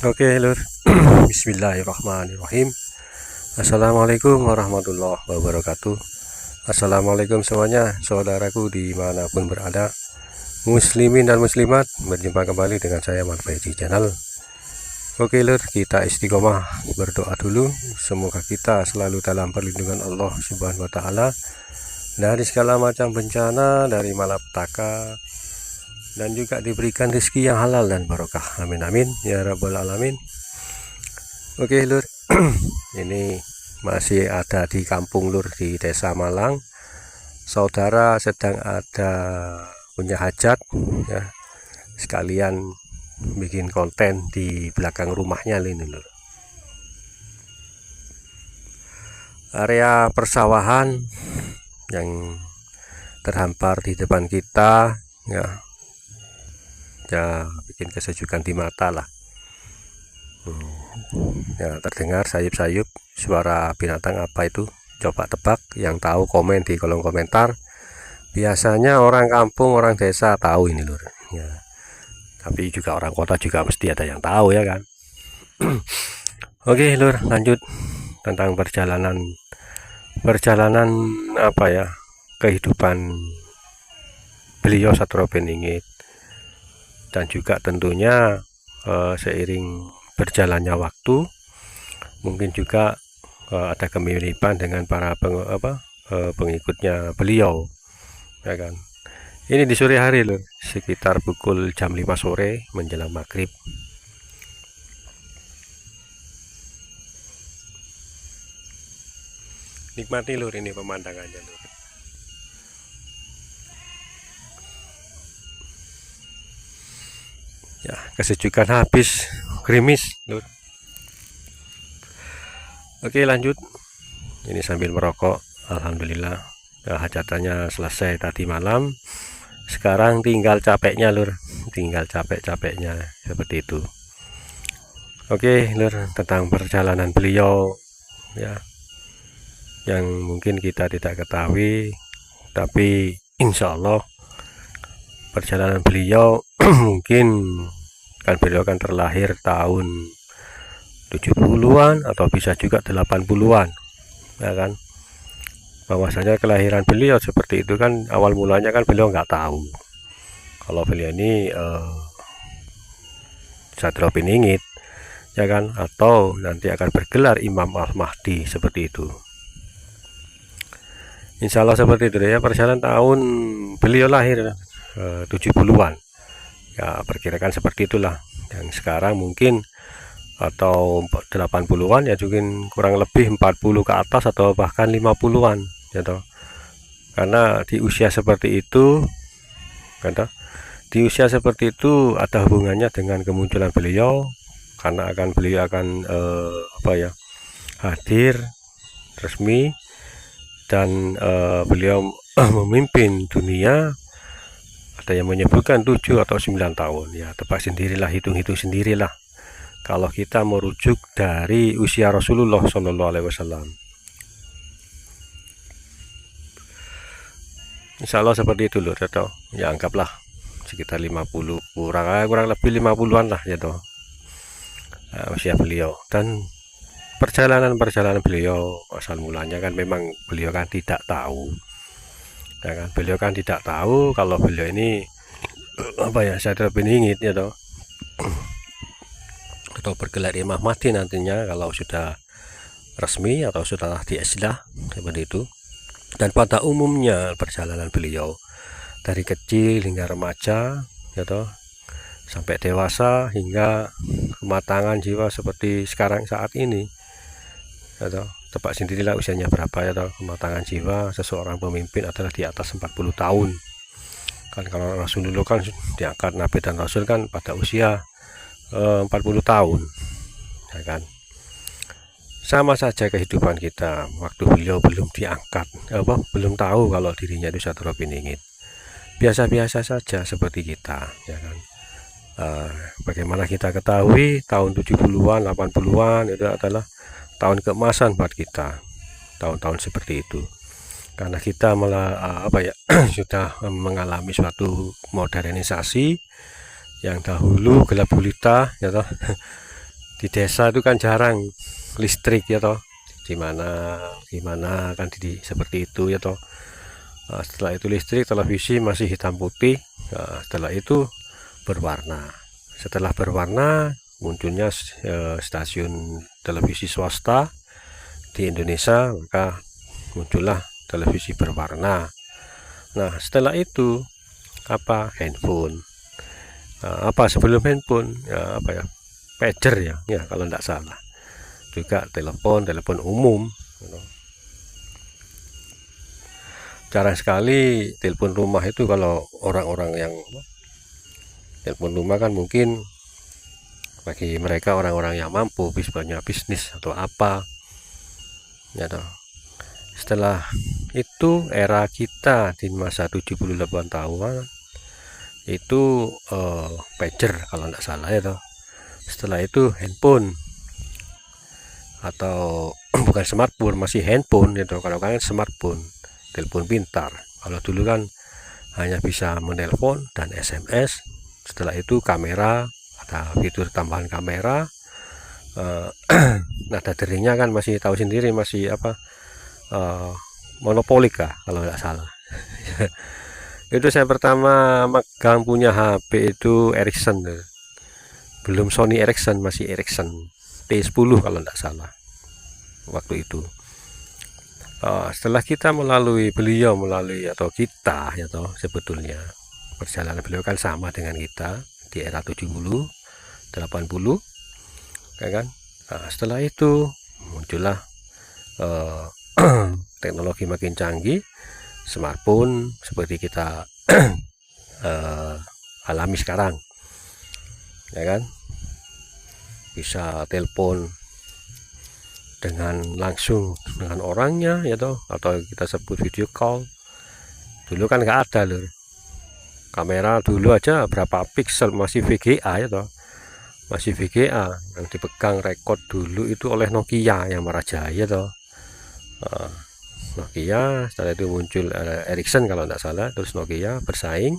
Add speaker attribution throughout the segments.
Speaker 1: Oke, Lur. Bismillahirrahmanirrahim. Assalamualaikum warahmatullahi wabarakatuh. Assalamualaikum semuanya, saudaraku dimanapun berada, muslimin dan muslimat. Berjumpa kembali dengan saya Marfaidi Channel. Oke, Lur, kita istiqomah berdoa dulu. Semoga kita selalu dalam perlindungan Allah Subhanahu wa Ta'ala dari segala macam bencana, dari malapetaka, dan juga diberikan rezeki yang halal dan barokah. Amin amin ya rabbal alamin. Oke, Lur. Ini masih ada di kampung, Lur, di Desa Malang. Saudara sedang ada punya hajat ya, sekalian bikin konten di belakang rumahnya ini, Lur. Area persawahan yang terhampar di depan kita ya, bikin kesejukan di mata lah. Ya, terdengar sayup-sayup suara binatang apa itu? Coba tebak, yang tahu komen di kolom komentar. Biasanya orang kampung, orang desa tahu ini, Lur. Ya. Tapi juga orang kota juga mesti ada yang tahu ya kan. Oke, Lur, lanjut tentang perjalanan apa ya, kehidupan beliau Satrio Beninggit, dan juga tentunya seiring berjalannya waktu mungkin juga ada kemiripan dengan para pengikutnya beliau ya kan. Ini di sore hari, loh, sekitar pukul jam 5 sore menjelang maghrib. Nikmati, Lur, ini pemandangannya, Lur. Ya, kesejukan habis, gerimis, Lur. Oke, lanjut. Ini sambil merokok. Alhamdulillah hajatannya selesai tadi malam. Sekarang tinggal capeknya, Lur. Tinggal capek-capeknya seperti itu. Oke, Lur, tentang perjalanan beliau ya, yang mungkin kita tidak ketahui, tapi insya Allah perjalanan beliau mungkin beliau akan terlahir tahun 70-an atau bisa juga 80-an ya kan. Bahwasanya kelahiran beliau seperti itu kan awal mulanya kan beliau nggak tahu kalau beliau ini Satrio Beninggit ya kan, atau nanti akan bergelar Imam Al-Mahdi seperti itu. Insya Allah seperti itu ya, perjalanan tahun beliau lahir 70-an ya, perkirakan seperti itulah. Yang sekarang mungkin atau 80-an ya, mungkin kurang lebih 40 ke atas atau bahkan 50-an ya toh. Karena di usia seperti itu ada hubungannya dengan kemunculan beliau, karena beliau akan hadir resmi dan beliau memimpin dunia. Ada yang menyebutkan 7 atau 9 tahun ya, tebak sendirilah, hitung-hitung sendirilah kalau kita merujuk dari usia Rasulullah Shallallahu Alaihi Wasallam. Insya Allah seperti itu, Lur, atau ya anggaplah sekitar 50, kurang lebih 50-an lah ya toh, usia beliau. Dan perjalanan beliau asal mulanya kan memang beliau kan tidak tahu ya kan, beliau kan tidak tahu kalau beliau ini Satrio Beninggit ya toh, atau bergelar Imam Mahdi nantinya kalau sudah resmi atau sudah diislah seperti itu. Dan pada umumnya perjalanan beliau dari kecil hingga remaja ya toh, sampai dewasa hingga kematangan jiwa seperti sekarang saat ini ya toh, tebak sendirilah usianya berapa ya toh. Kematangan jiwa seseorang pemimpin adalah di atas 40 tahun kan. Kalau Rasulullah kan diangkat Nabi dan Rasul kan pada usia 40 tahun ya kan. Sama saja kehidupan kita waktu beliau belum diangkat, belum tahu kalau dirinya itu Satrio Beninggit, biasa-biasa saja seperti kita ya kan. Bagaimana kita ketahui tahun 70-an 80-an itu adalah tahun keemasan buat kita, tahun-tahun seperti itu, karena kita sudah mengalami suatu modernisasi yang dahulu gelap gulita ya toh, di desa itu kan jarang listrik ya toh, gimana gimana kan seperti itu ya toh. Setelah itu listrik, televisi masih hitam putih. Setelah itu berwarna. Setelah berwarna munculnya stasiun televisi swasta di Indonesia, maka muncullah televisi berwarna. Nah setelah itu apa, handphone. Apa sebelum handphone ya, apa ya, pager ya kalau tidak salah, juga telepon umum. Jarang sekali telepon rumah itu, kalau orang-orang yang telepon rumah kan mungkin bagi mereka orang-orang yang mampu, punya bisnis atau apa ya toh. Setelah itu era kita di masa 78 tahun itu pager kalau tidak salah ya toh. Setelah itu handphone atau bukan smartphone, masih handphone gitu. Kalau kalian smartphone, telepon pintar. Kalau dulu kan hanya bisa menelpon dan SMS. Setelah itu kamera, ada fitur tambahan kamera. Nada deringnya kan masih tahu sendiri, masih apa, monopolik kalau nggak salah. Itu saya pertama megang punya HP itu Ericsson, belum Sony Ericsson, masih Ericsson T10 kalau nggak salah waktu itu. Setelah kita melalui atau kita ya toh, sebetulnya perjalanan beliau kan sama dengan kita di era 70 80 ya kan. Setelah itu muncullah teknologi makin canggih, smartphone seperti kita alami sekarang ya kan, bisa telepon dengan langsung dengan orangnya ya toh, atau kita sebut video call. Dulu kan nggak ada loh kamera, dulu aja berapa piksel, masih VGA ya toh, masih VGA yang dipegang rekod dulu itu oleh Nokia yang merajai toh. Nokia, setelah itu muncul Ericsson kalau tidak salah, terus Nokia bersaing.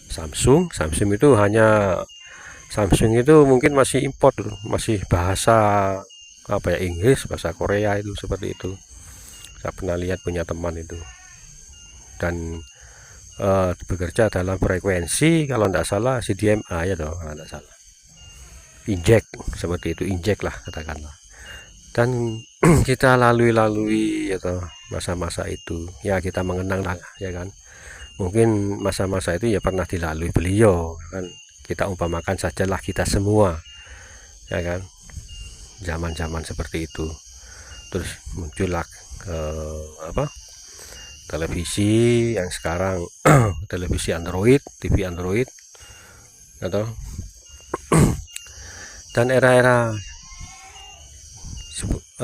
Speaker 1: Samsung itu hanya Samsung itu mungkin masih import, masih bahasa apa ya, Inggris, bahasa Korea itu, seperti itu. Saya pernah lihat punya teman itu, dan bekerja dalam frekuensi kalau tidak salah CDMA ya toh, kalau tidak salah injek, seperti itu, injek lah katakanlah. Dan kita lalui atau masa-masa itu ya, kita mengenang lah ya kan. Mungkin masa-masa itu ya pernah dilalui beliau kan, kita umpamakan sajalah kita semua ya kan, zaman-zaman seperti itu. Terus muncullah apa, televisi yang sekarang televisi Android, TV Android atau dan era-era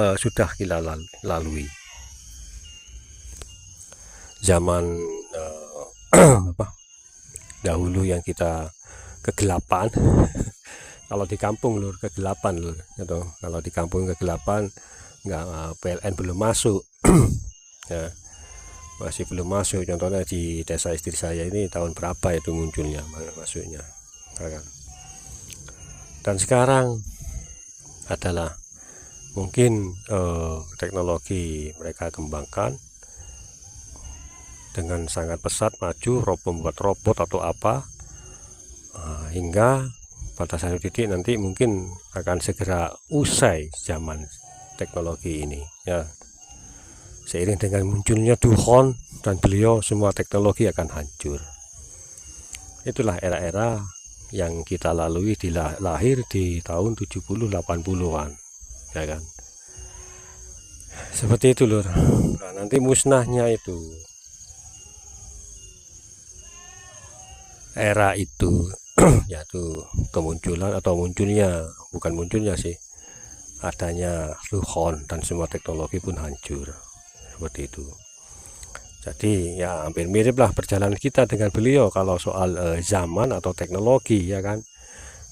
Speaker 1: sudah kita lalui. Zaman apa, dahulu yang kita kegelapan kalau di kampung lur, kegelapan lur atau kalau di kampung kegelapan, nggak, PLN belum masuk ya, masih belum masuk. Contohnya di desa istri saya ini tahun berapa itu munculnya, masuknya kan. Dan sekarang adalah mungkin teknologi mereka kembangkan dengan sangat pesat, maju, membuat robot atau apa, hingga pada satu titik nanti mungkin akan segera usai zaman teknologi ini ya. Seiring dengan munculnya Duhon dan beliau, semua teknologi akan hancur. Itulah era-era yang kita lalui, lahir di tahun 70-80-an ya kan, seperti itu lur. Nah, nanti musnahnya itu era itu yaitu kemunculan atau munculnya, bukan munculnya sih, adanya Duhon dan semua teknologi pun hancur, seperti itu. Jadi ya hampir mirip lah perjalanan kita dengan beliau kalau soal zaman atau teknologi ya kan.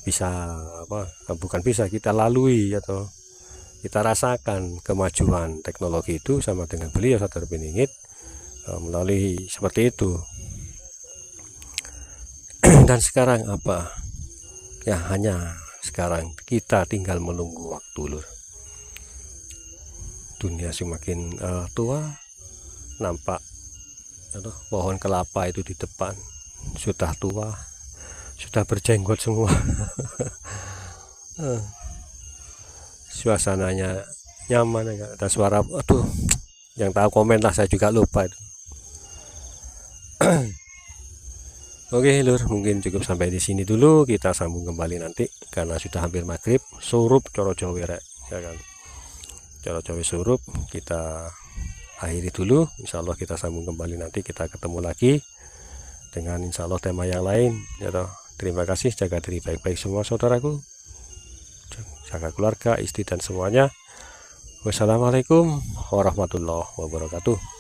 Speaker 1: Bisa apa, bukan bisa, kita lalui atau kita rasakan kemajuan teknologi itu sama dengan beliau Saudara Piningit, melalui seperti itu. Dan sekarang apa ya, hanya Sekarang kita tinggal menunggu waktu, lur. Dunia semakin tua, nampak pohon kelapa itu di depan sudah tua, sudah berjenggot semua. Suasananya nyaman, ada suara, aduh, yang tahu komen lah, saya juga lupa itu. Oke lur, mungkin cukup sampai di sini dulu. Kita sambung kembali nanti karena sudah hampir maghrib. Surup coro Jawa rek, ya kan. Coro Jawa surup kita akhiri dulu. Insya Allah kita sambung kembali nanti. Kita ketemu lagi dengan insya Allah tema yang lain. Ya toh. Terima kasih, jaga diri baik-baik semua saudaraku. Jaga keluarga, istri dan semuanya. Wassalamualaikum warahmatullahi wabarakatuh.